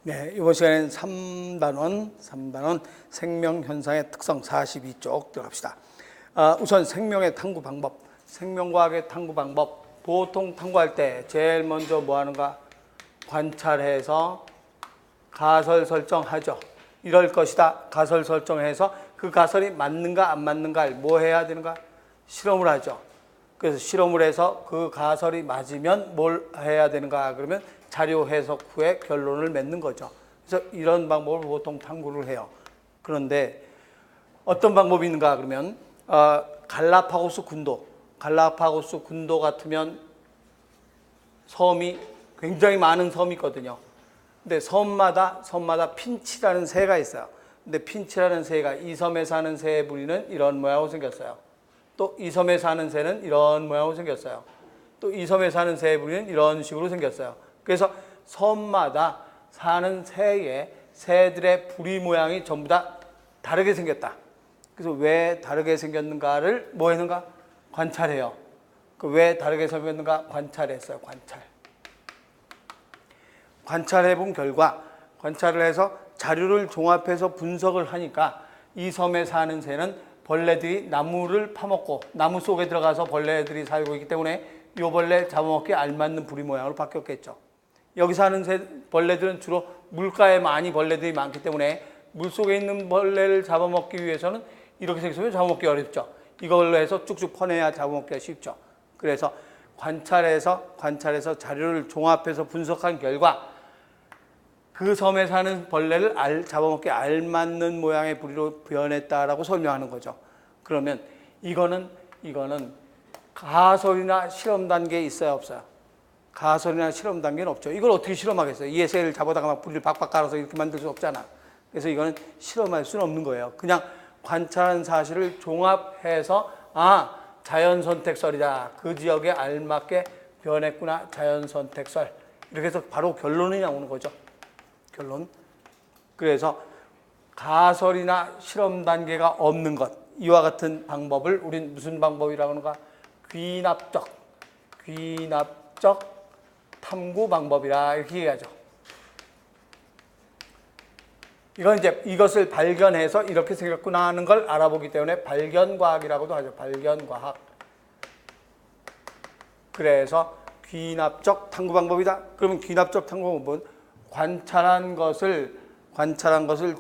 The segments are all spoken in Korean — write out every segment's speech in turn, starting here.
네, 이번 시간에는 3단원 생명현상의 특성 42쪽 들어갑시다. 우선 생명의 탐구 방법, 생명과학의 탐구 방법. 보통 탐구할 때 제일 먼저 뭐 하는가? 관찰해서 가설 설정하죠. 이럴 것이다. 가설 설정해서 그 가설이 맞는가 안 맞는가를 뭐 해야 되는가? 실험을 하죠. 그래서 실험을 해서 그 가설이 맞으면 뭘 해야 되는가? 그러면 자료 해석 후에 결론을 맺는 거죠. 그래서 이런 방법을 보통 탐구를 해요. 그런데 어떤 방법이 있는가? 그러면 갈라파고스 군도 같으면 섬이 굉장히 많은 섬이 있거든요. 근데 섬마다 핀치라는 새가 있어요. 근데 핀치라는 새가 이 섬에 사는 새의 부리는 이런 모양으로 생겼어요. 또 이 섬에 사는 새는 이런 모양으로 생겼어요. 또 이 섬에 사는 새의 부리는 이런 식으로 생겼어요. 그래서 섬마다 사는 새들의 부리 모양이 전부 다 다르게 생겼다. 그래서 왜 다르게 생겼는가를 뭐 했는가? 관찰해요. 왜 다르게 생겼는가? 관찰했어요. 관찰해 본 결과, 관찰을 해서 자료를 종합해서 분석을 하니까 이 섬에 사는 새는 벌레들이 나무를 파먹고 나무 속에 들어가서 벌레들이 살고 있기 때문에 이 벌레 잡아먹기 알맞는 부리 모양으로 바뀌었겠죠. 여기 사는 벌레들은 주로 물가에 많이 벌레들이 많기 때문에 물속에 있는 벌레를 잡아먹기 위해서는 이렇게 생겼으면 잡아먹기 어렵죠. 이걸로 해서 쭉쭉 퍼내야 잡아먹기가 쉽죠. 그래서 관찰해서 자료를 종합해서 분석한 결과 그 섬에 사는 벌레를 잡아먹기 알맞는 모양의 부리로 변했다라고 설명하는 거죠. 그러면 이거는 가설이나 실험 단계에 있어요, 없어요? 가설이나 실험 단계는 없죠. 이걸 어떻게 실험하겠어요? 이 새를 잡아다가 막 부리를 박박 깔아서 이렇게 만들 수 없잖아. 그래서 이거는 실험할 수는 없는 거예요. 그냥 관찰한 사실을 종합해서 자연선택설이다. 그 지역에 알맞게 변했구나. 자연선택설. 이렇게 해서 바로 결론이 나오는 거죠. 결론. 그래서 가설이나 실험 단계가 없는 것. 이와 같은 방법을 우린 무슨 방법이라고 하는가? 귀납적 탐구 방법이라 이렇게 얘기하죠. 이건 이제 이것을 발견해서 이렇게 생겼구나 하는 걸 알아보기 때문에 발견과학이라고도 하죠. 발견과학. 그래서 귀납적 탐구 방법이다. 그러면 귀납적 탐구 방법은 관찰한 것을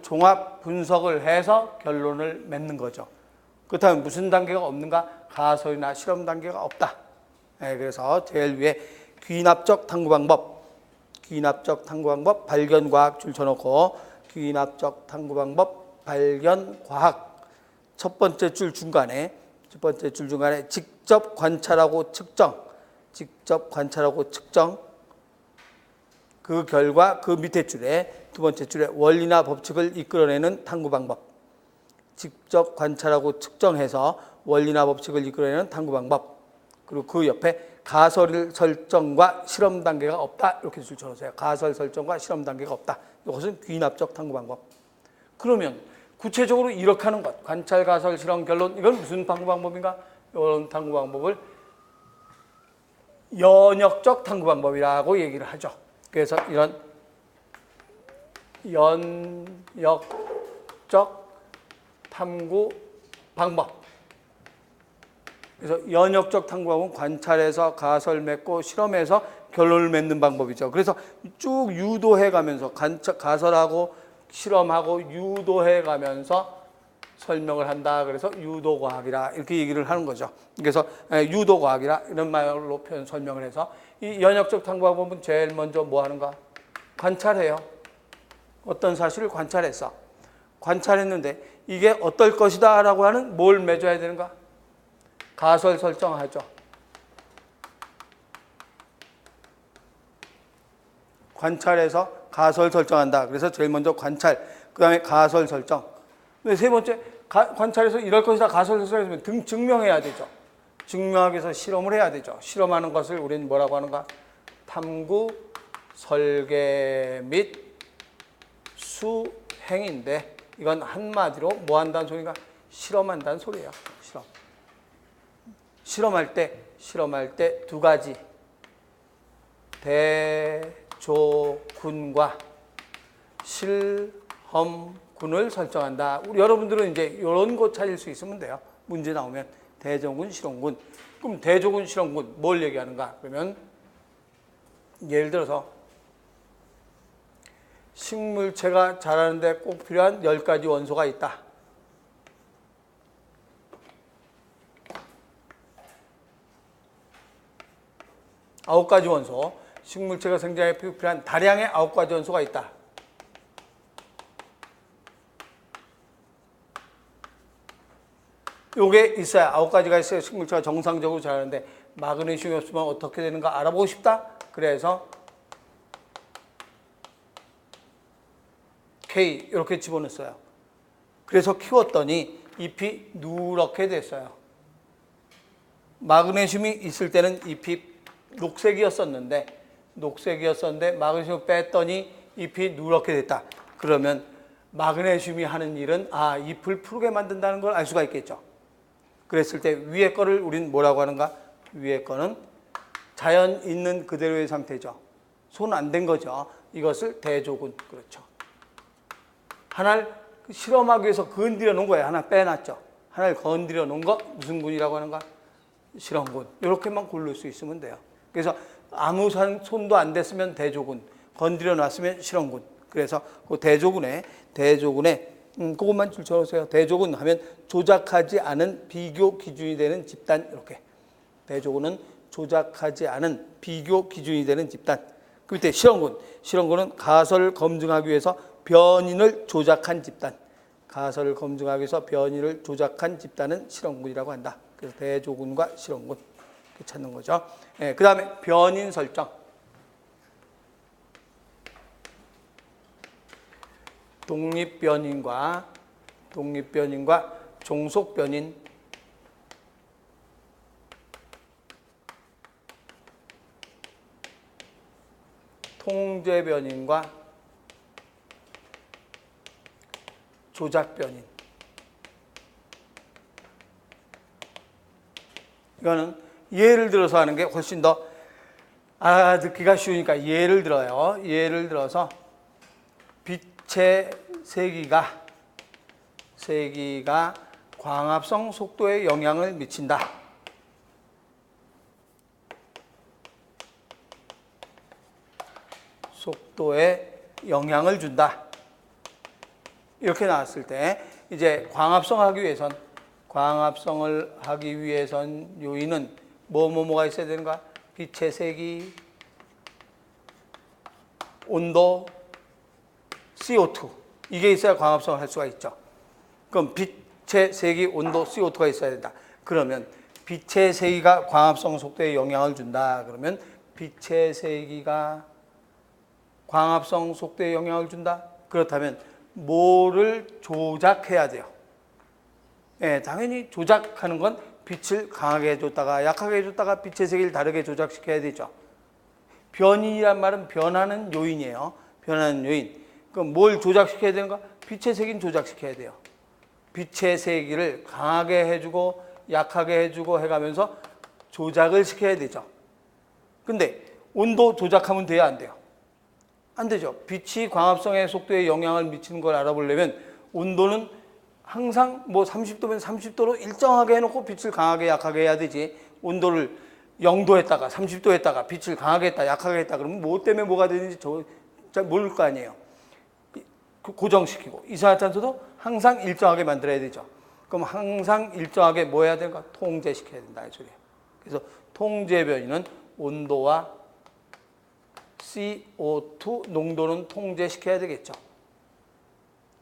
종합 분석을 해서 결론을 맺는 거죠. 그렇다면 무슨 단계가 없는가? 가설이나 실험 단계가 없다. 네, 그래서 제일 위에 귀납적 탐구 방법, 발견과학 줄 쳐놓고 귀납적 탐구 방법, 발견과학. 첫 번째 줄 중간에 직접 관찰하고 측정. 그 결과 그 밑에 줄에 두 번째 줄에 원리나 법칙을 이끌어내는 탐구 방법. 직접 관찰하고 측정해서 원리나 법칙을 이끌어내는 탐구 방법. 그리고 그 옆에 가설 설정과 실험 단계가 없다. 이렇게 줄 쳐놓으세요. 가설 설정과 실험 단계가 없다. 이것은 귀납적 탐구 방법. 그러면 구체적으로 이렇게 하는 것. 관찰, 가설, 실험, 결론. 이건 무슨 탐구 방법인가? 이런 탐구 방법을 연역적 탐구 방법이라고 얘기를 하죠. 그래서 이런 연역적 탐구 방법. 그래서 연역적 탐구 방법은 관찰해서 가설 맺고 실험해서 결론을 맺는 방법이죠. 그래서 쭉 유도해 가면서 가설하고 실험하고 유도해 가면서 설명을 한다. 그래서 유도과학이라 이렇게 얘기를 하는 거죠. 그래서 유도과학이라 이런 말로 설명을 해서 이 연역적 탐구 방법은 제일 먼저 뭐 하는가? 관찰해요. 어떤 사실을 관찰했어. 관찰했는데 이게 어떨 것이다 라고 하는 뭘 맺어야 되는가? 가설 설정하죠. 관찰해서 가설 설정한다. 그래서 제일 먼저 관찰, 그 다음에 가설 설정. 근데 세 번째, 관찰해서 이럴 것이다 가설 설정했으면 증명해야 되죠. 증명하기 위해서 실험을 해야 되죠. 실험하는 것을 우리는 뭐라고 하는가? 탐구, 설계 및 수행인데 이건 한마디로 뭐 한다는 소리가? 실험한다는 소리예요. 실험할 때 두 가지. 대조군과 실험군을 설정한다. 우리 여러분들은 이제 이런 거 찾을 수 있으면 돼요. 문제 나오면 대조군, 실험군. 그럼 대조군, 실험군 뭘 얘기하는가? 그러면 예를 들어서 식물체가 자라는데 꼭 필요한 10가지 원소가 있다. 아홉 가지 원소, 식물체가 생장에 필요한 다량의 9가지 원소가 있다. 요게 있어야 9가지가 있어야 식물체가 정상적으로 자라는데 마그네슘이 없으면 어떻게 되는가 알아보고 싶다. 그래서 K 이렇게 집어넣었어요. 그래서 키웠더니 잎이 누렇게 됐어요. 마그네슘이 있을 때는 잎이 녹색이었었는데 마그네슘을 뺐더니 잎이 누렇게 됐다. 그러면 마그네슘이 하는 일은 잎을 푸르게 만든다는 걸 알 수가 있겠죠. 그랬을 때 위에 거를 우린 뭐라고 하는가? 위에 거는 자연 있는 그대로의 상태죠. 손 안 댄 거죠. 이것을 대조군. 그렇죠. 하나를 실험하기 위해서 건드려 놓은 거예요. 하나 빼놨죠. 하나를 건드려 놓은 거 무슨 군이라고 하는가? 실험군. 이렇게만 고를 수 있으면 돼요. 그래서 아무 손도 안 댔으면 대조군, 건드려 놨으면 실험군. 그래서 그 대조군에 그것만 줄 쳐놓으세요. 대조군 하면 조작하지 않은 비교 기준이 되는 집단. 이렇게 대조군은 조작하지 않은 비교 기준이 되는 집단. 그 밑에 실험군은 가설을 검증하기 위해서 변인을 조작한 집단. 가설을 검증하기 위해서 변인을 조작한 집단은 실험군이라고 한다. 그래서 대조군과 실험군 찾는 거죠. 그 다음에 변인 설정. 독립변인과 종속변인, 통제변인과 조작변인. 이거는 예를 들어서 하는 게 훨씬 더 알아듣기가 쉬우니까 예를 들어요. 예를 들어서 빛의 세기가 광합성 속도에 영향을 미친다. 속도에 영향을 준다. 이렇게 나왔을 때 이제 광합성을 하기 위해선 요인은 뭐가 있어야 되는가? 빛의 세기, 온도, CO2 이게 있어야 광합성을 할 수가 있죠. 그럼 빛의 세기, 온도, CO2가 있어야 된다. 그러면 빛의 세기가 광합성 속도에 영향을 준다. 그러면 빛의 세기가 광합성 속도에 영향을 준다. 그렇다면 뭐를 조작해야 돼요? 당연히 조작하는 건 빛을 강하게 해줬다가 약하게 해줬다가 빛의 세기를 다르게 조작시켜야 되죠. 변인이란 말은 변하는 요인이에요. 변하는 요인. 그럼 뭘 조작시켜야 되는가? 빛의 세기는 조작시켜야 돼요. 빛의 세기를 강하게 해주고 약하게 해주고 해가면서 조작을 시켜야 되죠. 근데 온도 조작하면 돼야 안 돼요? 안 되죠. 빛이 광합성의 속도에 영향을 미치는 걸 알아보려면 온도는 항상 30도면 30도로 일정하게 해놓고 빛을 강하게 약하게 해야 되지. 온도를 0도 했다가 30도 했다가 빛을 강하게 했다 약하게 했다 그러면 뭐 때문에 뭐가 되는지 잘 모를 거 아니에요. 고정시키고 이산화탄소도 항상 일정하게 만들어야 되죠. 그럼 항상 일정하게 뭐 해야 되는가? 통제시켜야 된다 이 소리예요. 그래서 통제 변이는 온도와 CO2 농도는 통제시켜야 되겠죠.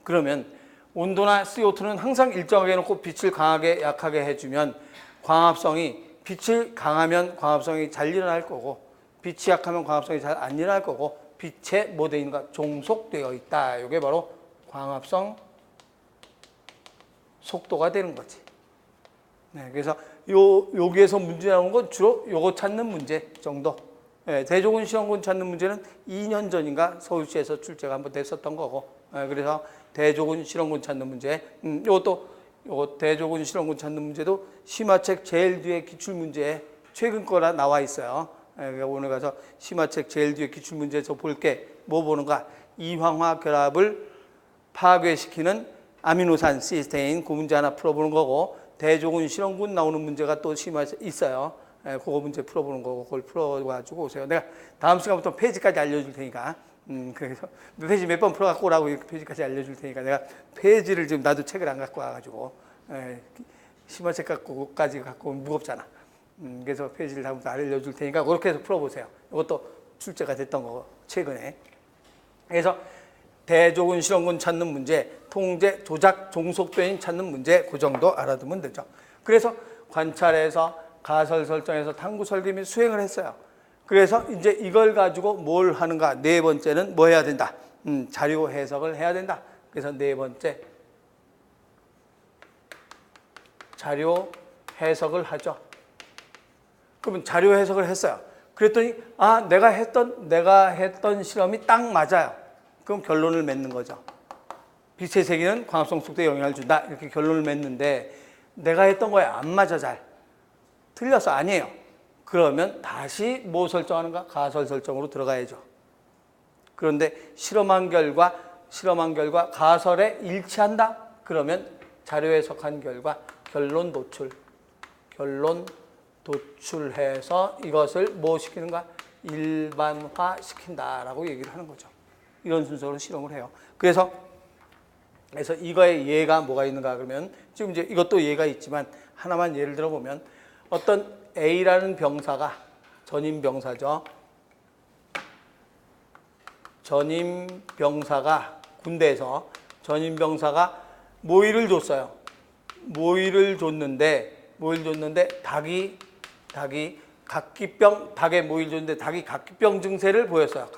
그러면 온도나 CO2는 항상 일정하게 해놓고 빛을 강하게 약하게 해주면 빛을 강하면 광합성이 잘 일어날 거고 빛이 약하면 광합성이 잘 안 일어날 거고 빛에 뭐 되어 있는가? 종속되어 있다. 이게 바로 광합성 속도가 되는 거지. 그래서 여기에서 문제 나오는 건 주로 요거 찾는 문제 정도. 대조군 실험군 찾는 문제는 2년 전인가 서울시에서 출제가 한번 됐었던 거고. 그래서 대조군 실험군 찾는 문제. 요거 대조군 실험군 찾는 문제도 심화책 제일 뒤에 기출문제에 최근 거라 나와 있어요. 오늘 가서 심화책 제일 뒤에 기출문제에서 볼 게 뭐 보는가? 이황화 결합을 파괴시키는 아미노산 시스테인 그 문제 하나 풀어보는 거고, 대조군 실험군 나오는 문제가 또 있어요. 그거 문제 풀어보는 거고, 그걸 풀어가지고 오세요. 내가 다음 시간부터 페이지까지 알려줄 테니까. 그래서 페이지 몇 번 풀어갖고 오라고 페이지까지 알려줄 테니까, 내가 페이지를 지금 나도 책을 안 갖고 와가지고, 심화책 갖고까지 갖고 오면 무겁잖아. 그래서 페이지를 다음부터 알려줄 테니까 그렇게 해서 풀어보세요. 이것도 출제가 됐던 거 최근에. 그래서 대조군 실험군 찾는 문제, 통제, 조작, 종속변인 찾는 문제, 그 정도 알아두면 되죠. 그래서 관찰해서 가설 설정해서 탐구 설계 및 수행을 했어요. 그래서 이제 이걸 가지고 뭘 하는가? 네 번째는 뭐 해야 된다? 자료 해석을 해야 된다. 그래서 네 번째, 자료 해석을 하죠. 그러면 자료 해석을 했어요. 그랬더니 내가 했던 실험이 딱 맞아요. 그럼 결론을 맺는 거죠. 빛의 세기는 광합성 속도에 영향을 준다. 이렇게 결론을 맺는데, 내가 했던 거에 안 맞아 잘. 틀렸어. 아니에요. 그러면 다시 뭐 설정하는가? 가설 설정으로 들어가야죠. 그런데 실험한 결과 가설에 일치한다? 그러면 자료 해석한 결과 결론 도출해서 이것을 뭐 시키는가? 일반화 시킨다라고 얘기를 하는 거죠. 이런 순서로 실험을 해요. 그래서 이거의 예가 뭐가 있는가 그러면, 지금 이제 이것도 예가 있지만 하나만 예를 들어 보면, 어떤 A라는 병사가, 전임 병사죠. 전임 병사가 군대에서 전임 병사가 모이를 줬어요. 모이를 줬는데 닭에 모이를 줬는데 닭이 각기병 증세를 보였어요.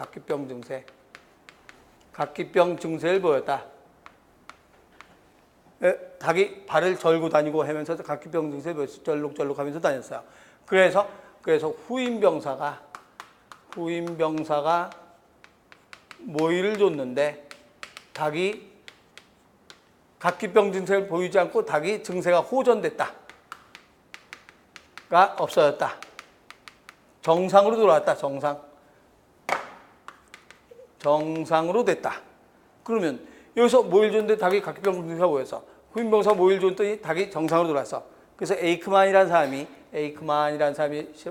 각기병 증세를 보였다. 닭이 발을 절고 다니고 하면서 각기병 증세를 절룩절룩하면서 다녔어요. 그래서 후임 병사가 모이를 줬는데 닭이 각기병 증세를 보이지 않고 닭이 증세가 호전됐다가 없어졌다. 정상으로 돌아왔다. 정상으로 됐다. 그러면 여기서 모일 줬는데 닭이 각기병 증세가 보였어. 후임 병사 모일 줬더니 닭이 정상으로 돌아왔어. 그래서 에이크만이라는 사람이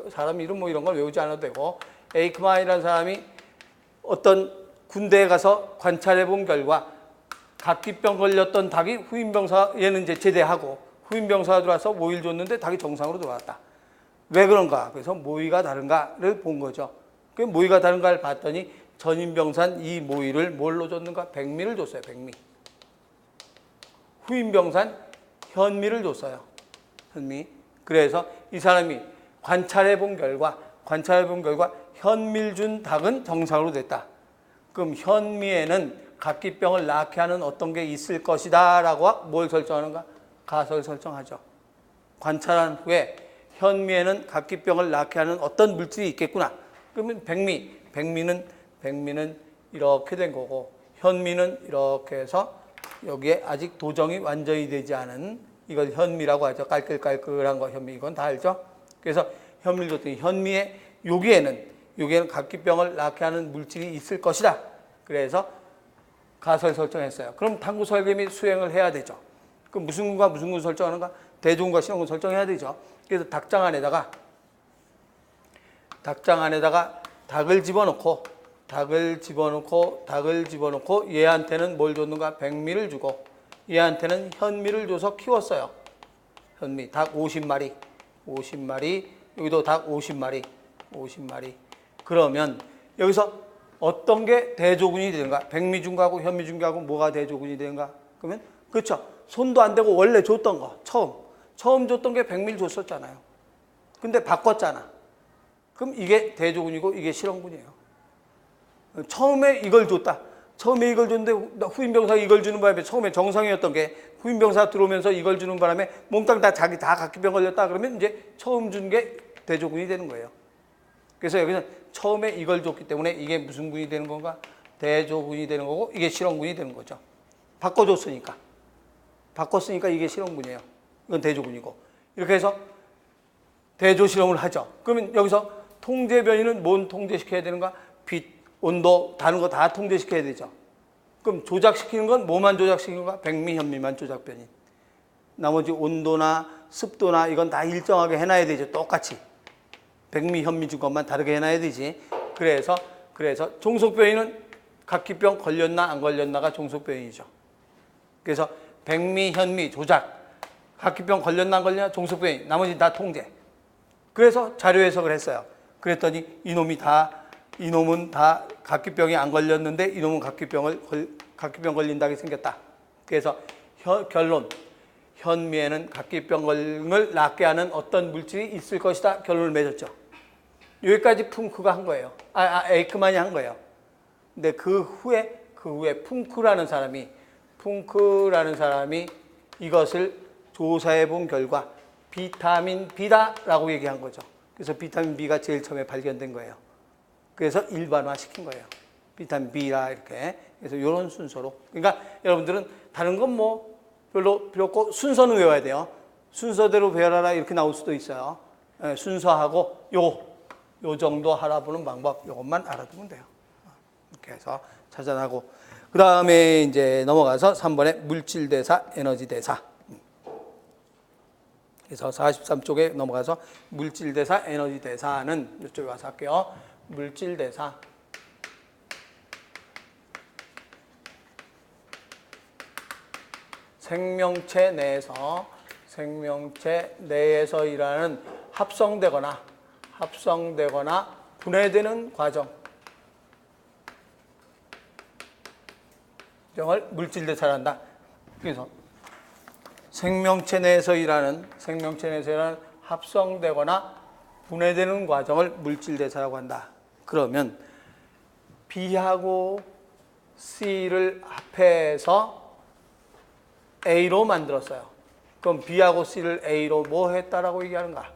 사람 이름 뭐 이런 걸 외우지 않아도 되고, 에이크만이라는 사람이 어떤 군대에 가서 관찰해 본 결과 각기병 걸렸던 닭이 후임 병사, 얘는 이제 제대하고 후임 병사가 들어와서 모이를 줬는데 닭이 정상으로 돌아왔다. 왜 그런가? 그래서 모이가 다른가를 본 거죠. 그 모이가 다른가를 봤더니 전임 병사는 이 모이를 뭘로 줬는가? 백미를 줬어요. 백미. 후임 병사는 현미를 줬어요. 현미. 그래서 이 사람이 관찰해 본 결과 현미를 준 닭은 정상으로 됐다. 그럼 현미에는 각기병을 낳게 하는 어떤 게 있을 것이다 라고 뭘 설정하는가? 가설 설정하죠. 관찰한 후에 현미에는 각기병을 낳게 하는 어떤 물질이 있겠구나. 그러면 백미는 이렇게 된 거고, 현미는 이렇게 해서 여기에 아직 도정이 완전히 되지 않은, 이걸 현미라고 하죠. 깔끌깔끌한 거 현미. 이건 다 알죠? 그래서 현미를 줬더니 현미에 여기에는 각기병을 낳게 하는 물질이 있을 것이다. 그래서 가설 설정했어요. 그럼 탐구 설계 및 수행을 해야 되죠. 그럼 무슨 군 설정하는가? 대조군과 실험군 설정해야 되죠. 그래서 닭장 안에다가 닭을 집어넣고 얘한테는 뭘 줬는가? 백미를 주고 얘한테는 현미를 줘서 키웠어요. 현미, 닭 50마리, 여기도 닭 50마리. 그러면 여기서 어떤 게 대조군이 되는가? 백미 준 거하고 현미 준 거하고 뭐가 대조군이 되는가? 그러면 그렇죠. 손도 안 대고 원래 줬던 거, 처음 줬던 게 백미를 줬었잖아요. 근데 바꿨잖아. 그럼 이게 대조군이고 이게 실험군이에요. 처음에 이걸 줬는데 후임 병사가 이걸 주는 바람에, 처음에 정상이었던 게 후임 병사가 들어오면서 이걸 주는 바람에 몽땅 다 각기병 걸렸다. 그러면 이제 처음 준 게 대조군이 되는 거예요. 그래서 여기서 처음에 이걸 줬기 때문에 이게 무슨 군이 되는 건가? 대조군이 되는 거고, 이게 실험군이 되는 거죠. 바꿨으니까 이게 실험군이에요. 이건 대조군이고. 이렇게 해서 대조 실험을 하죠. 그러면 여기서 통제 변이는 뭔 통제시켜야 되는가? 빛, 온도, 다른 거 다 통제시켜야 되죠. 그럼 조작시키는 건 뭐만 조작시키는 거야? 백미, 현미만 조작변이. 나머지 온도나 습도나 이건 다 일정하게 해놔야 되죠. 똑같이. 백미, 현미 준 것만 다르게 해놔야 되지. 그래서 종속변이는 각기병 걸렸나 안 걸렸나가 종속변이죠. 그래서 백미, 현미 조작, 각기병 걸렸나 안 걸렸나 종속변이, 나머지 다 통제. 그래서 자료 해석을 했어요. 그랬더니 이놈은 다 각기병이 안 걸렸는데 이놈은 각기병 걸린다게 생겼다. 그래서 결론, 현미에는 각기병을 낫게 하는 어떤 물질이 있을 것이다. 결론을 맺었죠. 여기까지 풍크가 한 거예요. 에이크만이 한 거예요. 근데 그 후에 풍크라는 사람이 이것을 조사해 본 결과 비타민 B다라고 얘기한 거죠. 그래서 비타민 B가 제일 처음에 발견된 거예요. 그래서 일반화 시킨 거예요. 비타민 B라 이렇게. 그래서 이런 순서로. 그러니까 여러분들은 다른 건 뭐 별로 필요 없고 순서는 외워야 돼요. 순서대로 배워라 이렇게 나올 수도 있어요. 순서하고 요 정도 알아보는 방법, 이것만 알아두면 돼요. 이렇게 해서 찾아나고. 그 다음에 이제 넘어가서 3번에 물질대사, 에너지대사. 그래서 43쪽에 넘어가서 물질대사, 에너지대사는 이쪽에 와서 할게요. 물질대사. 생명체 내에서 일하는 합성되거나 분해되는 과정을 물질대사란다. 그래서 생명체 내에서 일하는 합성되거나 분해되는 과정을 물질대사라고 한다. 그러면 B하고 C를 합해서 A로 만들었어요. 그럼 B하고 C를 A로 뭐 했다라고 얘기하는가?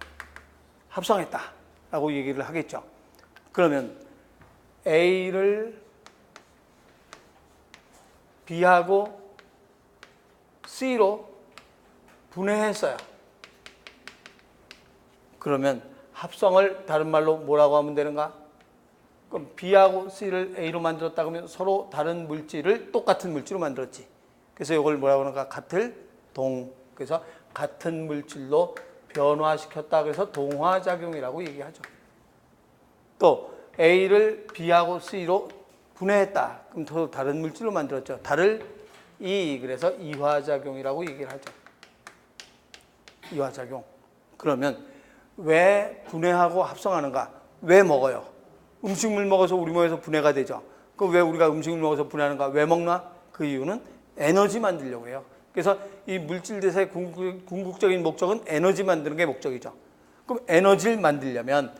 합성했다라고 얘기를 하겠죠. 그러면 A를 B하고 C로 분해했어요. 그러면 합성을 다른 말로 뭐라고 하면 되는가? 그럼 B하고 C를 A로 만들었다 그러면 서로 다른 물질을 똑같은 물질로 만들었지. 그래서 이걸 뭐라고 하는가? 그래서 같은 물질로 변화시켰다. 그래서 동화작용이라고 얘기하죠. 또 A를 B하고 C로 분해했다. 그럼 서로 다른 물질로 만들었죠. 그래서 이화작용이라고 얘기를 하죠. 이화작용. 그러면 왜 분해하고 합성하는가? 왜 먹어요? 음식물 먹어서 우리 몸에서 분해가 되죠. 그럼 왜 우리가 음식물 먹어서 분해하는가? 왜 먹나? 그 이유는 에너지 만들려고 해요. 그래서 이 물질대사의 궁극적인 목적은 에너지 만드는 게 목적이죠. 그럼 에너지를 만들려면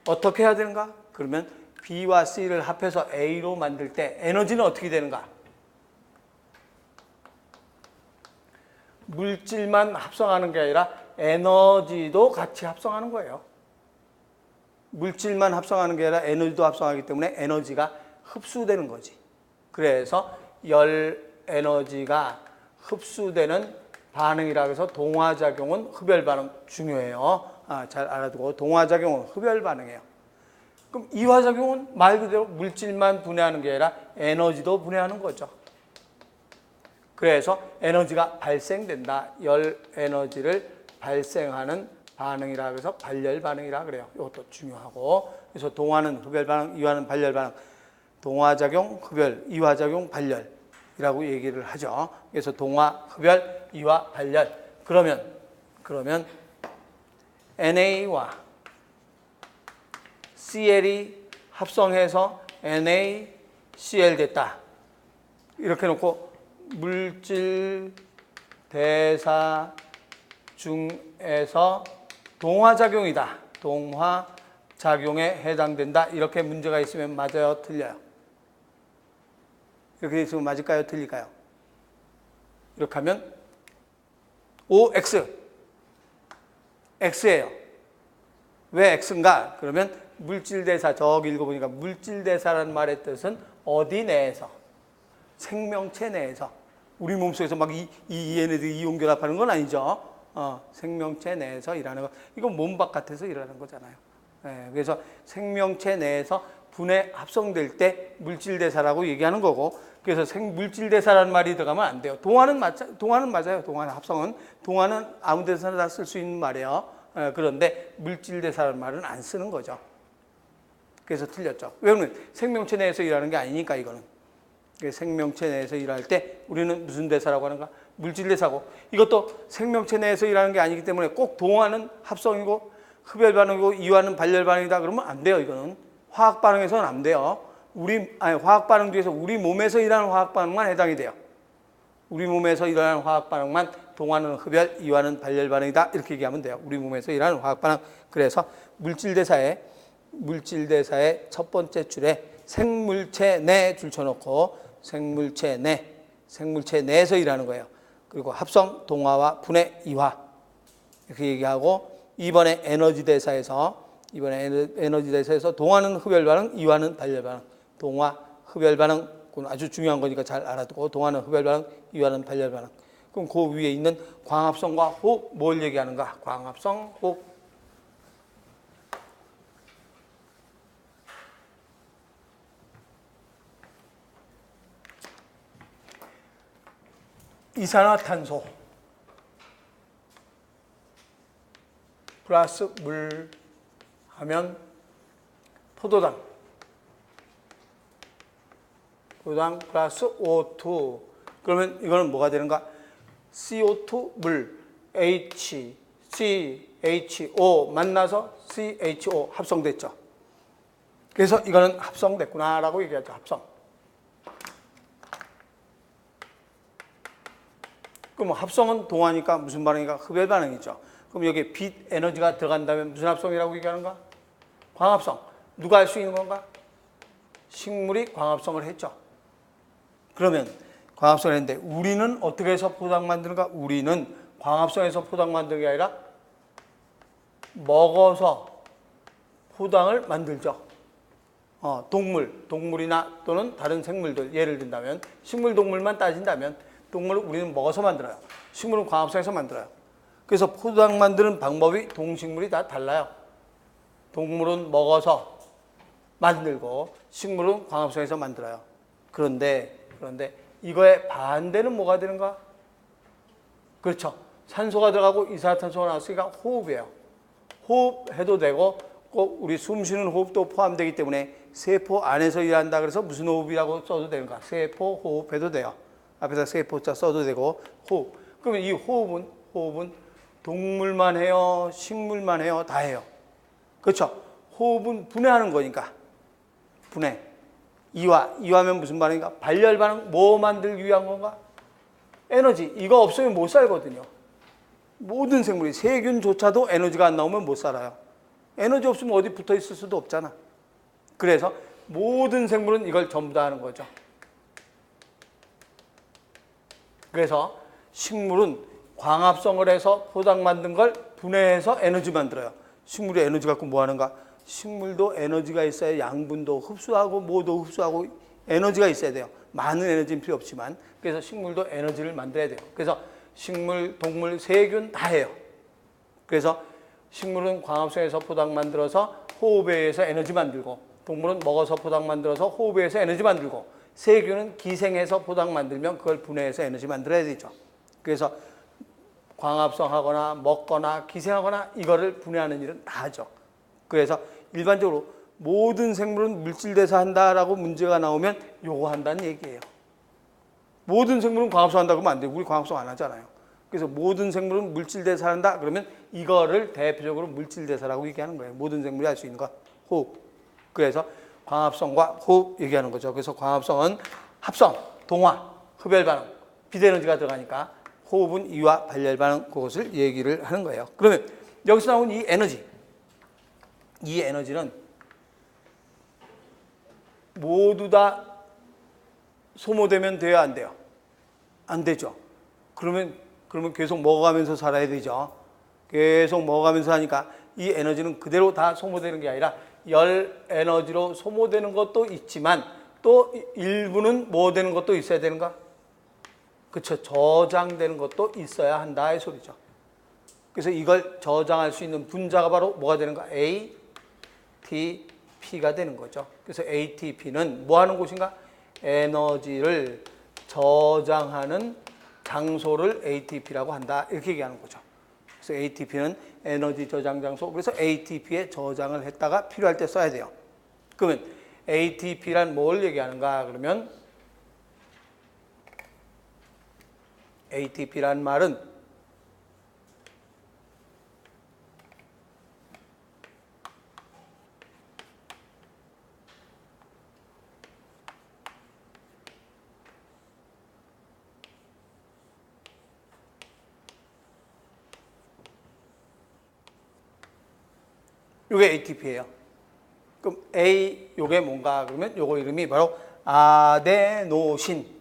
어떻게 해야 되는가? 그러면 B와 C를 합해서 A로 만들 때 에너지는 어떻게 되는가? 물질만 합성하는 게 아니라 에너지도 같이 합성하는 거예요. 물질만 합성하는 게 아니라 에너지도 합성하기 때문에 에너지가 흡수되는 거지. 그래서 열 에너지가 흡수되는 반응이라고 해서 동화작용은 흡열반응 중요해요. 잘 알아두고 동화작용은 흡열반응이에요. 그럼 이화작용은 말 그대로 물질만 분해하는 게 아니라 에너지도 분해하는 거죠. 그래서 에너지가 발생된다. 열 에너지를 발생하는 반응이라 그래서 발열 반응이라 그래요. 이것도 중요하고. 그래서 동화는 흡열 반응, 이화는 발열 반응. 동화작용, 흡열, 이화작용, 발열이라고 얘기를 하죠. 그래서 동화, 흡열, 이화, 발열. 그러면 NA와 CL이 합성해서 NaCl 됐다. 이렇게 놓고 물질 대사 중에서 동화작용이다. 동화작용에 해당된다. 이렇게 문제가 있으면 맞아요? 틀려요? 이렇게 있으면 맞을까요? 틀릴까요? 이렇게 하면 OX X예요. 왜 X인가? 그러면 물질대사, 저기 읽어보니까 물질대사라는 말의 뜻은 어디 내에서? 생명체 내에서. 우리 몸속에서 막 얘네들이 이온결합하는 건 아니죠. 생명체 내에서 일하는 거. 이건 몸 바깥에서 일하는 거잖아요. 그래서 생명체 내에서 분해 합성될 때 물질대사라고 얘기하는 거고, 그래서 물질대사라는 말이 들어가면 안 돼요. 동화는 맞아요. 동화는 합성은. 동화는 아무 데서나 다 쓸 수 있는 말이에요. 그런데 물질대사라는 말은 안 쓰는 거죠. 그래서 틀렸죠. 왜냐면 생명체 내에서 일하는 게 아니니까 이거는. 생명체 내에서 일할 때 우리는 무슨 대사라고 하는가? 물질대사고, 이것도 생명체 내에서 일하는 게 아니기 때문에 꼭 동화는 합성이고 흡열 반응이고 이화는 발열 반응이다 그러면 안 돼요. 이거는 화학 반응에서는 안 돼요. 화학 반응 중에서 우리 몸에서 일하는 화학 반응만 해당이 돼요. 우리 몸에서 일어나는 화학 반응만 동화는 흡열, 이화는 발열 반응이다 이렇게 얘기하면 돼요. 우리 몸에서 일하는 화학 반응. 그래서 물질대사의 첫 번째 줄에 생물체 내 줄쳐놓고 생물체 내에서 일하는 거예요. 그리고 합성, 동화와 분해, 이화 이렇게 얘기하고, 이번에 에너지 대사에서 동화는 흡열 반응, 이화는 발열 반응. 동화, 흡열 반응, 그건 아주 중요한 거니까 잘 알아두고, 동화는 흡열 반응, 이화는 발열 반응. 그럼 그 위에 있는 광합성과 호흡 뭘 얘기하는가? 광합성, 호흡. 이산화탄소 플러스 물 하면 포도당 플러스 O2. 그러면 이거는 뭐가 되는가? CO2 물 CHO 만나서 CHO 합성됐죠. 그래서 이거는 합성됐구나라고 얘기하죠. 합성. 그럼 합성은 동화니까 무슨 반응인가? 흡열 반응이죠. 그럼 여기 빛 에너지가 들어간다면 무슨 합성이라고 얘기하는가? 광합성. 누가 할 수 있는 건가? 식물이 광합성을 했죠. 그러면 광합성을 했는데 우리는 어떻게 해서 포당 만드는가? 우리는 광합성에서 포당 만드는 게 아니라 먹어서 포당을 만들죠. 동물이나 또는 다른 생물들, 예를 든다면 식물, 동물만 따진다면 동물을 우리는 먹어서 만들어요. 식물은 광합성에서 만들어요. 그래서 포당 만드는 방법이 동식물이 다 달라요. 동물은 먹어서 만들고 식물은 광합성에서 만들어요. 그런데 이거의 반대는 뭐가 되는가? 그렇죠. 산소가 들어가고 이산화탄소가 나왔으니까 호흡이에요. 호흡해도 되고 꼭 우리 숨 쉬는 호흡도 포함되기 때문에 세포 안에서 일한다 그래서 무슨 호흡이라고 써도 되는가? 세포 호흡해도 돼요. 앞에서 세포자 써도 되고 호흡. 그러면 이 호흡은 동물만 해요? 식물만 해요? 다 해요. 그렇죠. 호흡은 분해하는 거니까. 분해. 이화면 무슨 반응인가? 발열 반응. 뭐 만들기 위한 건가? 에너지. 이거 없으면 못 살거든요. 모든 생물이, 세균조차도 에너지가 안 나오면 못 살아요. 에너지 없으면 어디 붙어 있을 수도 없잖아. 그래서 모든 생물은 이걸 전부 다 하는 거죠. 그래서 식물은 광합성을 해서 포당 만든 걸 분해해서 에너지 만들어요. 식물이 에너지 갖고 뭐 하는가? 식물도 에너지가 있어야 양분도 흡수하고 뭐도 흡수하고 에너지가 있어야 돼요. 많은 에너지는 필요 없지만. 그래서 식물도 에너지를 만들어야 돼요. 그래서 식물, 동물, 세균 다 해요. 그래서 식물은 광합성에서 포당 만들어서 호흡에 의해서 에너지 만들고, 동물은 먹어서 포당 만들어서 호흡에 의해서 에너지 만들고, 세균은 기생해서 포당 만들면 그걸 분해해서 에너지 만들어야 되죠. 그래서 광합성하거나 먹거나 기생하거나 이거를 분해하는 일은 다 하죠. 그래서 일반적으로 모든 생물은 물질대사한다라고 문제가 나오면 요거 한다는 얘기예요. 모든 생물은 광합성한다고 하면 안 돼요. 우리 광합성 안 하잖아요. 그래서 모든 생물은 물질대사한다 그러면 이거를 대표적으로 물질대사라고 얘기하는 거예요. 모든 생물이 할 수 있는 거 호흡. 그래서 광합성과 호흡 얘기하는 거죠. 그래서 광합성은 합성, 동화, 흡열 반응, 빛에너지가 들어가니까, 호흡은 이와 발열 반응, 그것을 얘기를 하는 거예요. 그러면 여기서 나온 이 에너지는 모두 다 소모되면 돼요, 안 돼요? 안 되죠. 그러면 계속 먹어가면서 살아야 되죠. 계속 먹어가면서 하니까 이 에너지는 그대로 다 소모되는 게 아니라 열 에너지로 소모되는 것도 있지만 또 일부는 뭐 되는 것도 있어야 되는가? 그렇죠. 저장되는 것도 있어야 한다 이 소리죠. 그래서 이걸 저장할 수 있는 분자가 바로 뭐가 되는가? A, ATP가 되는 거죠. 그래서 ATP는 뭐 하는 곳인가? 에너지를 저장하는 장소를 ATP라고 한다. 이렇게 얘기하는 거죠. 그래서 ATP는 에너지 저장 장소. 그래서 ATP에 저장을 했다가 필요할 때 써야 돼요. 그러면 ATP란 뭘 얘기하는가? 그러면 ATP란 말은 요게 ATP예요. 그럼 A 요게 뭔가 그러면 요거 이름이 바로 아데노신.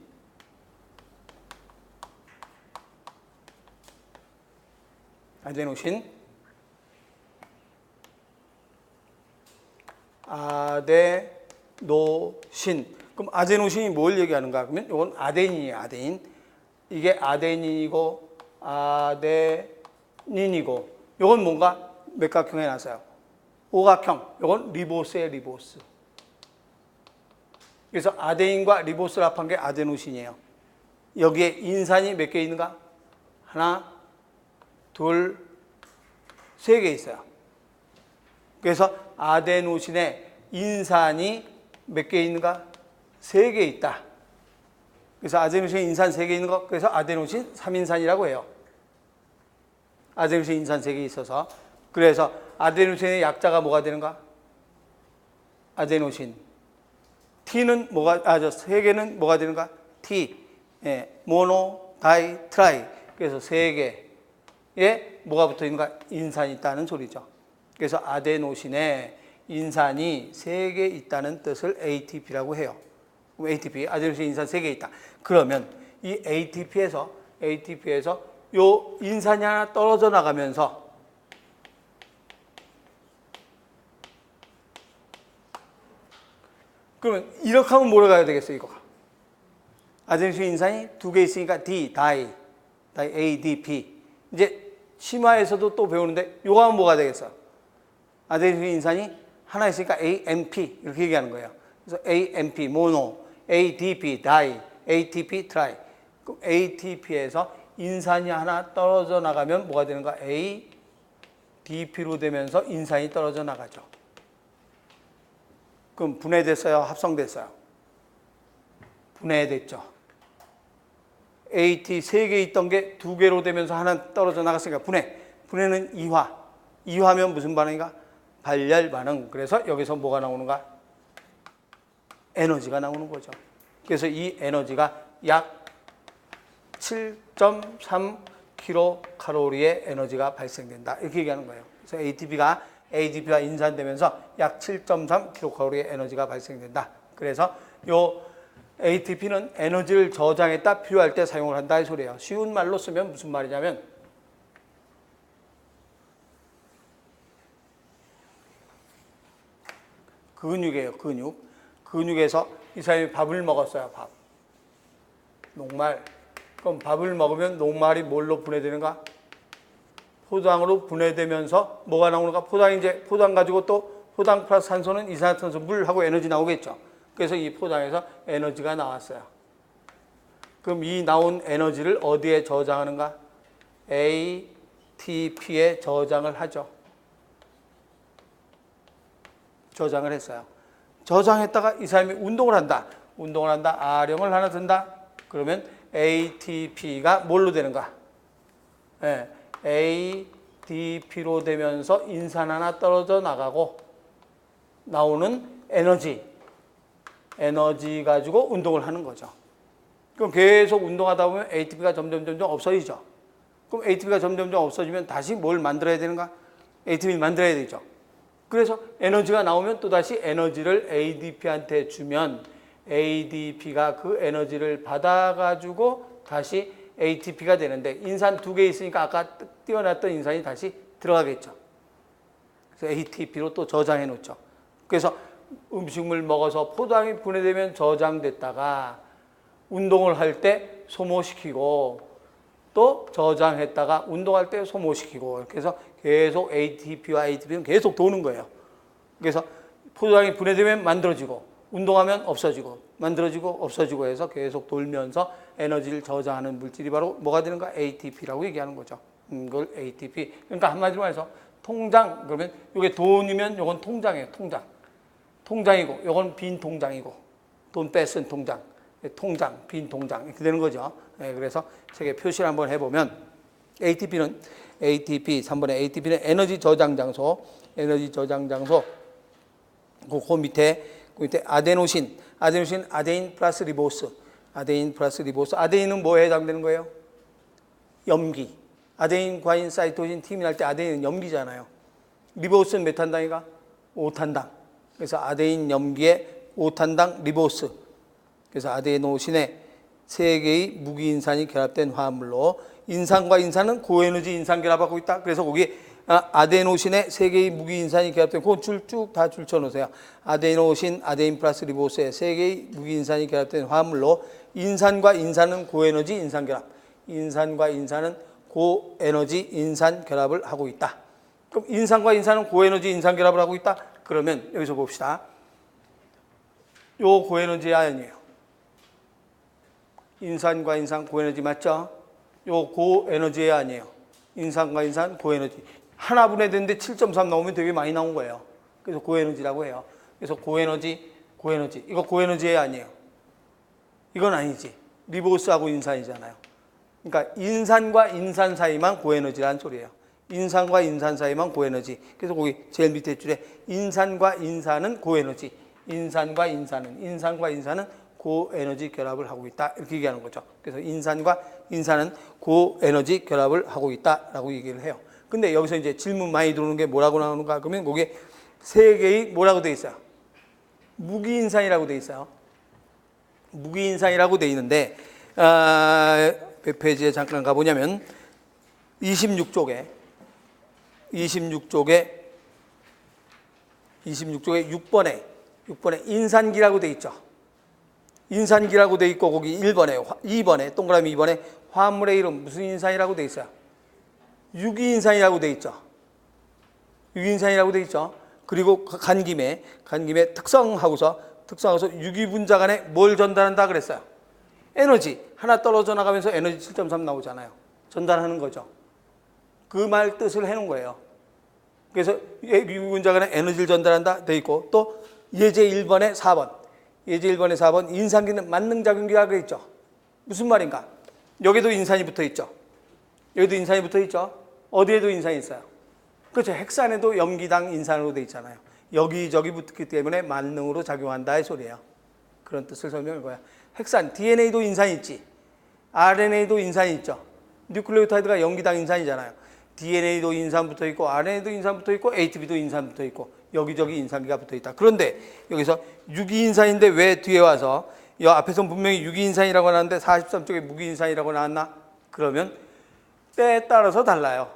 아데노신. 아데노신. 그럼 아데노신이 뭘 얘기하는가? 그러면 요건 아데닌이에요. 아데닌. 이게 아데닌이고 아데닌이고 요건 뭔가 맥각형에 나서요. 오각형, 이건 리보스예요, 리보스. 그래서 아데닌과 리보스를 합한 게 아데노신이에요. 여기에 인산이 몇 개 있는가? 하나, 둘, 세 개 있어요. 그래서 아데노신에 인산이 몇 개 있는가? 세 개 있다. 그래서 아데노신에 인산 세 개 있는 거, 그래서 아데노신 3인산이라고 해요. 아데노신 인산 세 개 있어서. 그래서 아데노신의 약자가 뭐가 되는가? 아데노신. T는 뭐가, 세 개는 뭐가 되는가? T. 예, 모노, 다이, 트라이. 그래서 세 개에 뭐가 붙어 있는가? 인산이 있다는 소리죠. 그래서 아데노신에 인산이 세 개 있다는 뜻을 ATP라고 해요. 그럼 ATP, 아데노신 인산 세 개 있다. 그러면 이 ATP에서 요 인산이 하나 떨어져 나가면서 그러면 이렇게 하면 뭐로 가야 되겠어요, 이거? 아데노신 인산이 두 개 있으니까 D, 다이, ADP. 이제 심화에서도 또 배우는데 요거 하면 뭐가 되겠어? 아데노신 인산이 하나 있으니까 AMP 이렇게 얘기하는 거예요. 그래서 AMP, 모노, ADP, 다이, ATP, 트라이. 그럼 ATP에서 인산이 하나 떨어져 나가면 뭐가 되는가? ADP로 되면서 인산이 떨어져 나가죠. 그럼 분해됐어요? 합성됐어요? 분해됐죠. AT 3개 있던 게 2개로 되면서 하나 떨어져 나갔으니까 분해. 분해는 이화. 이화면 무슨 반응인가? 발열 반응. 그래서 여기서 뭐가 나오는가? 에너지가 나오는 거죠. 그래서 이 에너지가 약 7.3kcal의 에너지가 발생된다. 이렇게 얘기하는 거예요. 그래서 ADP가 인산되면서 약 7.3kcal의 에너지가 발생된다. 그래서 요 ATP는 에너지를 저장했다 필요할 때 사용을 한다 이 소리예요. 쉬운 말로 쓰면 무슨 말이냐면 근육이에요. 근육에서 이 사람이 밥을 먹었어요. 밥. 녹말. 그럼 밥을 먹으면 녹말이 뭘로 분해되는가? 포당으로 분해되면서 뭐가 나오는가? 포당 가지고 또 포당 플러스 산소는 이산화탄소 물하고 에너지 나오겠죠. 그래서 이 포당에서 에너지가 나왔어요. 그럼 이 나온 에너지를 어디에 저장하는가? ATP에 저장을 하죠. 저장을 했어요. 저장했다가 이 사람이 운동을 한다. 아령을 하나 든다. 그러면 ATP가 뭘로 되는가? 네, ADP로 되면서 인산 하나 떨어져 나가고 나오는 에너지 가지고 운동을 하는 거죠. 그럼 계속 운동하다 보면 ATP가 점점 없어지죠. 그럼 ATP가 점점 없어지면 다시 뭘 만들어야 되는가? ATP를 만들어야 되죠. 그래서 에너지가 나오면 또다시 에너지를 ADP한테 주면 ADP가 그 에너지를 받아가지고 다시 ATP가 되는데 인산 2개 있으니까 아까 띄워놨던 인산이 다시 들어가겠죠. 그래서 ATP로 또 저장해 놓죠. 그래서 음식물 먹어서 포당이 분해되면 저장됐다가 운동을 할 때 소모시키고 또 저장했다가 운동할 때 소모시키고 이렇게 해서 계속 ATP와 ATP는 계속 도는 거예요. 그래서 포도당이 분해되면 만들어지고 운동하면 없어지고 만들어지고 없어지고 해서 계속 돌면서 에너지를 저장하는 물질이 바로 뭐가 되는가? ATP라고 얘기하는 거죠. 이걸 ATP. 그러니까 한마디로 말해서 통장 그러면 이게 돈이면 이건 통장이에요. 통장. 통장이고 이건 빈 통장이고 돈 뺏은 통장. 통장, 빈 통장 이렇게 되는 거죠. 네, 그래서 책에 표시를 한번 해보면 ATP는 3번의 ATP는 에너지 저장 장소, 그 밑에 아데노신, 아데인 플러스 리보스, 아데인은 뭐에 해당되는 거예요? 염기. 아데인, 과인, 사이토신, 티민할 때 아데인은 염기잖아요. 리보스는 몇 탄당이가? 5탄당. 그래서 아데인 염기에 5탄당 리보스. 그래서 아데노신에 3개의 무기인산이 결합된 화합물로 인산과 인산은 고에너지 인산 결합하고 있다. 그래서 거기 아데노신에 3개의 무기인산이 결합된 그건 쭉 다 줄쳐놓으세요. 아데노신, 아데인 플러스 리보스에 3개의 무기인산이 결합된 화합물로 인산과 인산은 고에너지 인산 결합. 인산과 인산은 고에너지 인산 결합을 하고 있다. 그럼 인산과 인산은 고에너지 인산 결합을 하고 있다. 그러면 여기서 봅시다. 요 고에너지 아니에요. 인산과 인산 고에너지 맞죠? 요 고에너지 아니에요. 인산과 인산 고에너지. 하나 분해됐는데 7.3 나오면 되게 많이 나온 거예요. 그래서 고에너지라고 해요. 그래서 고에너지. 이거 고에너지 아니에요. 이건 아니지. 리보스하고 인산이잖아요. 그러니까 인산과 인산 사이만 고에너지라는 소리예요. 인산과 인산 사이만 고에너지. 그래서 거기 제일 밑에 줄에 인산과 인산은 고에너지. 인산과 인산은 고에너지 결합을 하고 있다. 이렇게 얘기하는 거죠. 그래서 인산과 인산은 고에너지 결합을 하고 있다라고 얘기를 해요. 근데 여기서 이제 질문 많이 들어오는 게 뭐라고 나오는가? 그러면 거기에 3개의 뭐라고 돼 있어요? 무기인산이라고 돼 있어요. 무기인산이라고 돼 있는데 몇 페이지에 잠깐 가보냐면 26쪽에 6번에 인산기라고 돼 있죠. 인산기라고 돼 있고 거기 2번에 동그라미 2번에 화합물의 이름 무슨 인산이라고 돼 있어요? 유기인산이라고 돼 있죠. 그리고 간 김에 특성하고서 유기분자 간에 뭘 전달한다 그랬어요? 에너지. 하나 떨어져 나가면서 에너지 7.3 나오잖아요. 전달하는 거죠. 그 말 뜻을 해놓은 거예요. 그래서 유기분자 간에 에너지를 전달한다 돼 있고 또 예제 1번에 4번 인산기는 만능작용기라고 했죠. 무슨 말인가? 여기도 인산이 붙어 있죠. 어디에도 인산이 있어요. 그렇죠. 핵산에도 염기당 인산으로 돼 있잖아요. 여기저기 붙기 때문에 만능으로 작용한다의 소리예요. 그런 뜻을 설명한 거야. 핵산, DNA도 인산이 있지. RNA도 인산이 있죠. 뉴클레오타이드가 염기당 인산이잖아요. DNA도 인산 붙어 있고 RNA도 인산 붙어 있고 ATP도 인산 붙어 있고 여기저기 인산기가 붙어 있다. 그런데 여기서 유기인산인데 왜 뒤에 와서 이 앞에서 분명히 유기인산이라고 나왔는데 43쪽에 무기인산이라고 나왔나? 그러면 때에 따라서 달라요.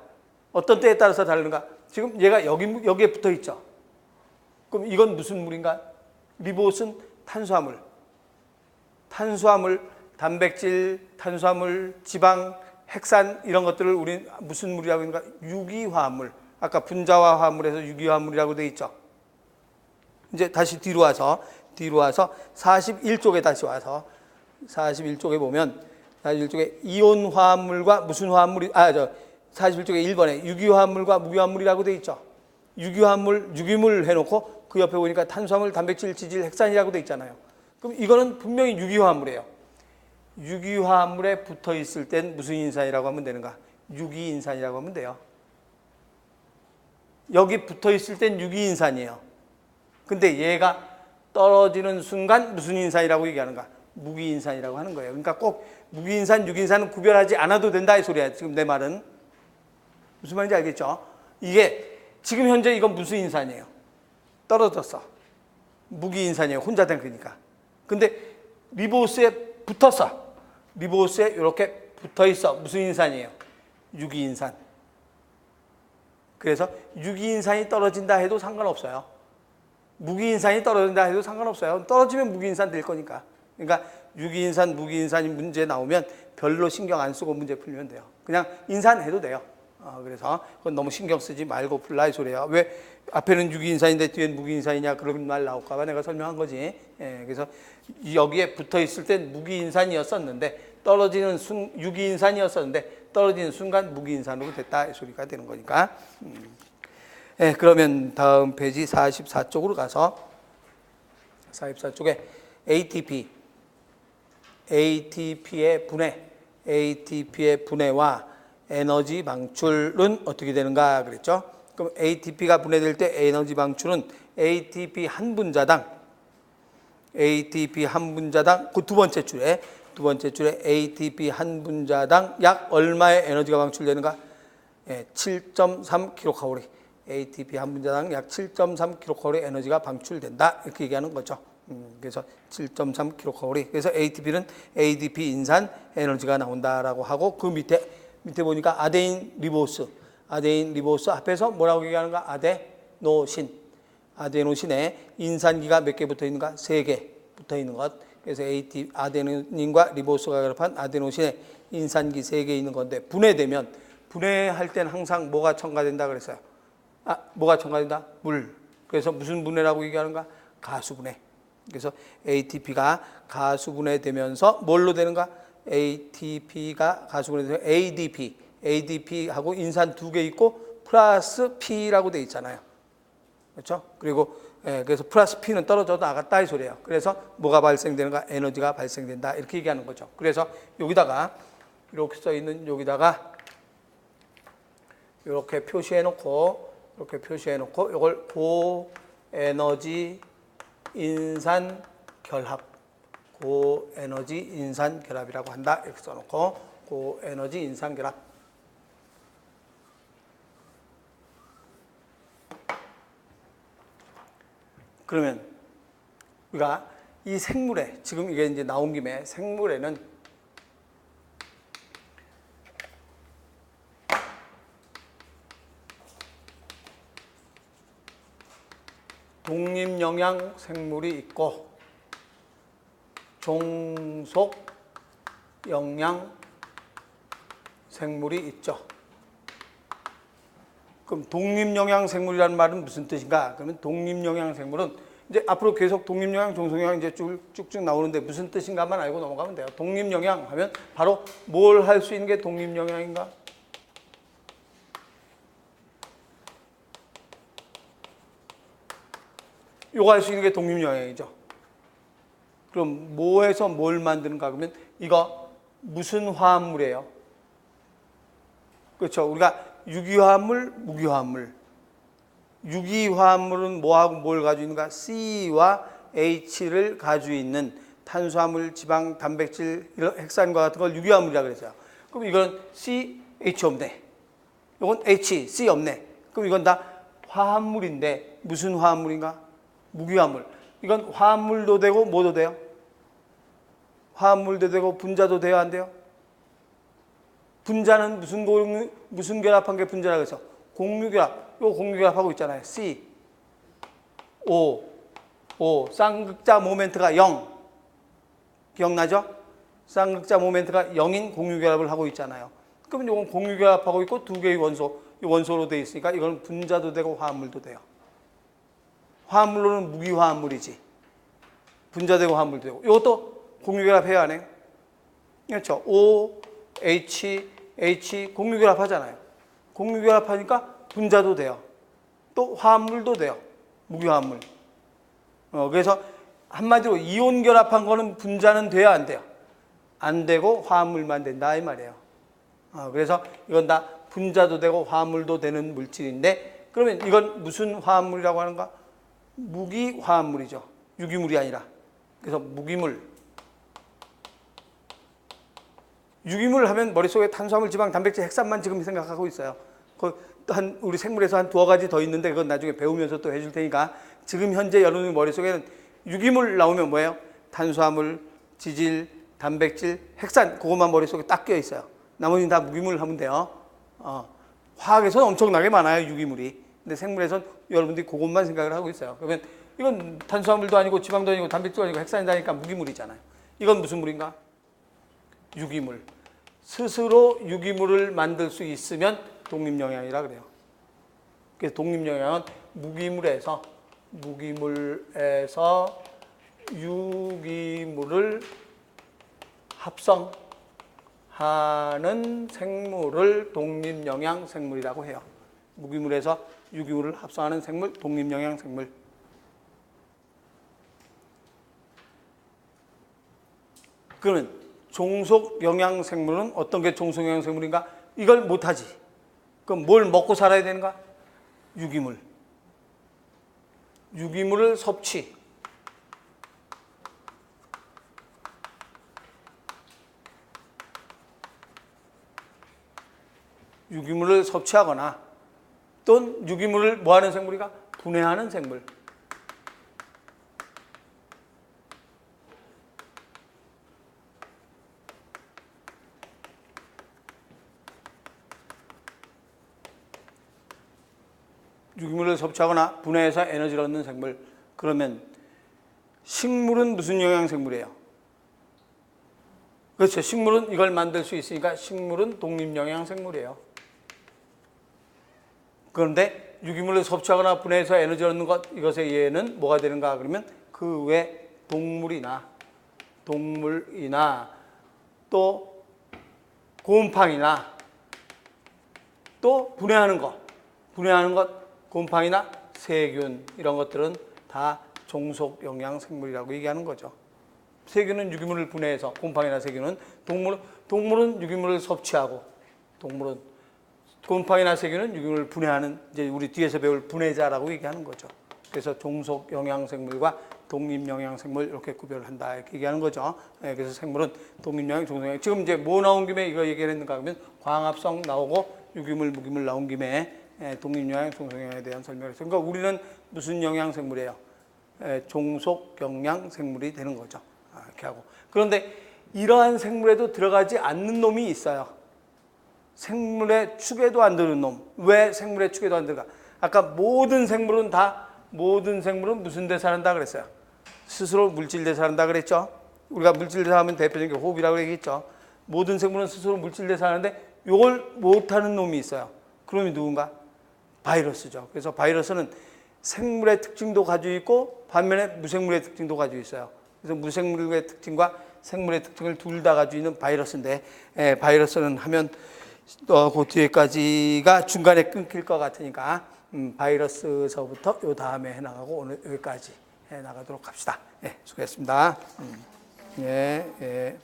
어떤 때에 따라서 다른가? 지금 얘가 여기에 붙어 있죠. 그럼 이건 무슨 물인가? 리보스는 탄수화물, 단백질, 탄수화물, 지방, 핵산 이런 것들을 우리는 무슨 물이라고 하는가? 유기화합물. 아까 분자화 화합물에서 유기화합물이라고 돼 있죠. 이제 다시 뒤로 와서 41쪽에 다시 와서 41쪽에 보면 41쪽에 이온 화합물과 무슨 화합물이 41쪽에 1번에 유기화합물과 무기화합물이라고 돼 있죠. 유기물 해놓고 그 옆에 보니까 탄수화물, 단백질, 지질, 핵산이라고 돼 있잖아요. 그럼 이거는 분명히 유기화합물이에요. 유기화합물에 붙어 있을 땐 무슨 인산이라고 하면 되는가? 유기인산이라고 하면 돼요. 여기 붙어 있을 땐 유기인산이에요. 근데 얘가 떨어지는 순간 무슨 인산이라고 얘기하는가? 무기인산이라고 하는 거예요. 그러니까 꼭 무기인산, 유기인산은 구별하지 않아도 된다 이 소리야. 지금 내 말은. 무슨 말인지 알겠죠? 이게 지금 현재 이건 무슨 인산이에요? 떨어졌어. 무기인산이에요. 혼자 된 거니까. 근데 리보스에 붙었어. 리보스에 이렇게 붙어 있어. 무슨 인산이에요? 유기인산. 그래서 유기인산이 떨어진다 해도 상관없어요. 무기인산이 떨어진다 해도 상관없어요. 떨어지면 무기인산 될 거니까. 그러니까 유기인산, 무기인산이 문제 나오면 별로 신경 안 쓰고 문제 풀면 돼요. 그냥 인산해도 돼요. 그래서 그건 너무 신경 쓰지 말고 풀라 이 소리야. 왜 앞에는 유기인산인데 뒤에는 무기인산이냐 그런 말 나올까 봐 내가 설명한 거지. 그래서 여기에 붙어 있을 땐 무기인산이었었는데 떨어지는 유기인산이었었는데 떨어지는 순간 무기인산으로 됐다 이 소리가 되는 거니까. 그러면 다음 페이지 44쪽으로 가서 44쪽에 ATP의 분해와 에너지 방출은 어떻게 되는가 그랬죠? 그럼 ATP가 분해될 때 에너지 방출은 ATP 한 분자당 그 두 번째 줄에 ATP 한 분자당 약 얼마의 에너지가 방출되는가? 7.3kcal. ATP 한 분자당 약 7.3kcal 에너지가 방출된다 이렇게 얘기하는 거죠. 그래서 7.3kcal. 그래서 ATP는 ADP 인산 에너지가 나온다라고 하고 그 밑에 보니까 아데닌 리보스 앞에서 뭐라고 얘기하는가? 아데노신에 인산기가 몇 개 붙어 있는가? 3개 붙어 있는 것. 그래서 아데닌과 리보스가 결합한 아데노신에 인산기 3개 있는 건데 분해할 때는 항상 뭐가 첨가된다 그랬어요? 뭐가 첨가된다? 물. 그래서 무슨 분해라고 얘기하는가? 가수분해. 그래서 ATP가 가수분해되면서 뭘로 되는가? ATP가 가수분해되면서 ADP하고 인산 2개 있고 플러스 P라고 돼 있잖아요. 그렇죠? 그리고 그래서 플러스 P는 떨어져도 나갔다 이 소리예요. 그래서 뭐가 발생되는가? 에너지가 발생된다 이렇게 얘기하는 거죠. 그래서 여기다가 이렇게 써 있는 여기다가 이렇게 표시해 놓고 이걸 고에너지 인산 결합이라고 한다 이렇게 써놓고 고에너지 인산 결합. 그러면 우리가 이 생물에 지금 이게 이제 나온 김에 생물에는 독립영양 생물이 있고 종속 영양 생물이 있죠. 그럼 독립영양 생물이라는 말은 무슨 뜻인가? 그러면 독립영양 생물은 이제 앞으로 계속 독립영양, 종속영양 이제 쭉쭉 나오는데 무슨 뜻인가만 알고 넘어가면 돼요. 독립영양 하면 바로 뭘 할 수 있는 게 독립영양인가? 요거 할 수 있는 게 독립영양이죠. 그럼 뭐해서 뭘 만드는가? 그러면 이거 무슨 화합물이에요? 그렇죠. 우리가 유기화합물, 무기화합물. 유기화합물은 뭐하고 뭘 가지고 있는가? C와 H를 가지고 있는 탄수화물, 지방, 단백질, 핵산과 같은 걸 유기화합물이라고 그랬어요. 그럼 이건 C, H 없네. 이건 H, C 없네. 그럼 이건 다 화합물인데 무슨 화합물인가? 무기화합물. 이건 화합물도 되고 뭐도 돼요? 화합물도 되고 분자도 돼야 안 돼요? 분자는 무슨 결합한 게 분자라고 해서 공유결합. 요 공유결합하고 있잖아요. C, O, 쌍극자 모멘트가 0. 기억나죠? 쌍극자 모멘트가 0인 공유결합을 하고 있잖아요. 그러면 이건 공유결합하고 있고 두 개의 원소로 되어 있으니까 이건 분자도 되고 화합물도 돼요. 화합물로는 무기화합물이지. 분자되고 화합물도 되고. 이것도 공유결합해야 하네요. 그렇죠. O, H 공유결합 하잖아요. 공유결합하니까 분자도 돼요. 또 화합물도 돼요. 무기화합물. 그래서 한마디로 이온 결합한 거는 분자는 돼야 안 돼요. 안 되고 화합물만 된다 이 말이에요. 그래서 이건 다 분자도 되고 화합물도 되는 물질인데 그러면 이건 무슨 화합물이라고 하는가? 무기화합물이죠. 유기물이 아니라. 그래서 무기물. 유기물 하면 머릿속에 탄수화물, 지방, 단백질, 핵산만 지금 생각하고 있어요. 우리 생물에서 한 2가지 더 있는데 그건 나중에 배우면서 또 해줄 테니까 지금 현재 여러분의 머릿속에는 유기물 나오면 뭐예요? 탄수화물, 지질, 단백질, 핵산 그것만 머릿속에 딱 끼어 있어요. 나머지는 다 무기물 하면 돼요. 화학에서는 엄청나게 많아요. 유기물이. 근데 생물에서는 여러분들이 그것만 생각을 하고 있어요. 그러면 이건 탄수화물도 아니고 지방도 아니고 단백질도 아니고 핵산이다 니까 무기물이잖아요. 이건 무슨 물인가? 유기물. 스스로 유기물을 만들 수 있으면 독립영양이라 그래요. 그래서 독립영양은 무기물에서 유기물을 합성하는 생물을 독립영양 생물이라고 해요. 무기물에서 유기물을 합성하는 생물, 독립영양 생물. 그러면 종속영양 생물은 어떤 게 종속영양 생물인가? 이걸 못하지. 그럼 뭘 먹고 살아야 되는가? 유기물. 유기물을 섭취. 유기물을 섭취하거나 또는 유기물을 뭐하는 생물이가? 분해하는 생물. 유기물을 섭취하거나 분해해서 에너지를 얻는 생물. 그러면 식물은 무슨 영양생물이에요? 그렇죠. 식물은 이걸 만들 수 있으니까 식물은 독립영양생물이에요. 그런데 유기물을 섭취하거나 분해해서 에너지를 얻는 것, 이것의 예는 뭐가 되는가? 그러면 그 외 동물이나 또 곰팡이나 또 분해하는 것, 곰팡이나 세균 이런 것들은 다 종속영양생물이라고 얘기하는 거죠. 세균은 유기물을 분해해서, 곰팡이나 세균은 동물은 유기물을 섭취하고, 곰팡이나 세균은 유기물을 분해하는, 이제 우리 뒤에서 배울 분해자라고 얘기하는 거죠. 그래서 종속영양생물과 독립영양생물 이렇게 구별을 한다 이렇게 얘기하는 거죠. 그래서 생물은 독립영양, 종속영양. 지금 이제 뭐 나온 김에 이거 얘기를 했는가 하면 광합성 나오고 유기물, 무기물 나온 김에 독립영양, 종속영양에 대한 설명을 했어요. 그러니까 우리는 무슨 영양생물이에요? 종속영양생물이 되는 거죠. 이렇게 하고. 그런데 이러한 생물에도 들어가지 않는 놈이 있어요. 생물의 축에도 안 드는 놈. 왜 생물의 축에도 안 들어가? 아까 모든 생물은 무슨 대사한다 그랬어요? 스스로 물질 대사한다 그랬죠? 우리가 물질 대사하면 대표적인 게 호흡이라고 얘기했죠. 모든 생물은 스스로 물질 대사하는데 이걸 못하는 놈이 있어요. 그놈이 누군가? 바이러스죠. 그래서 바이러스는 생물의 특징도 가지고 있고 반면에 무생물의 특징도 가지고 있어요. 그래서 무생물의 특징과 생물의 특징을 둘 다 가지고 있는 바이러스인데, 바이러스는 하면 그 뒤에까지가 중간에 끊길 것 같으니까 바이러스서부터 요 다음에 해나가고 오늘 여기까지 해나가도록 합시다. 수고했습니다. 예.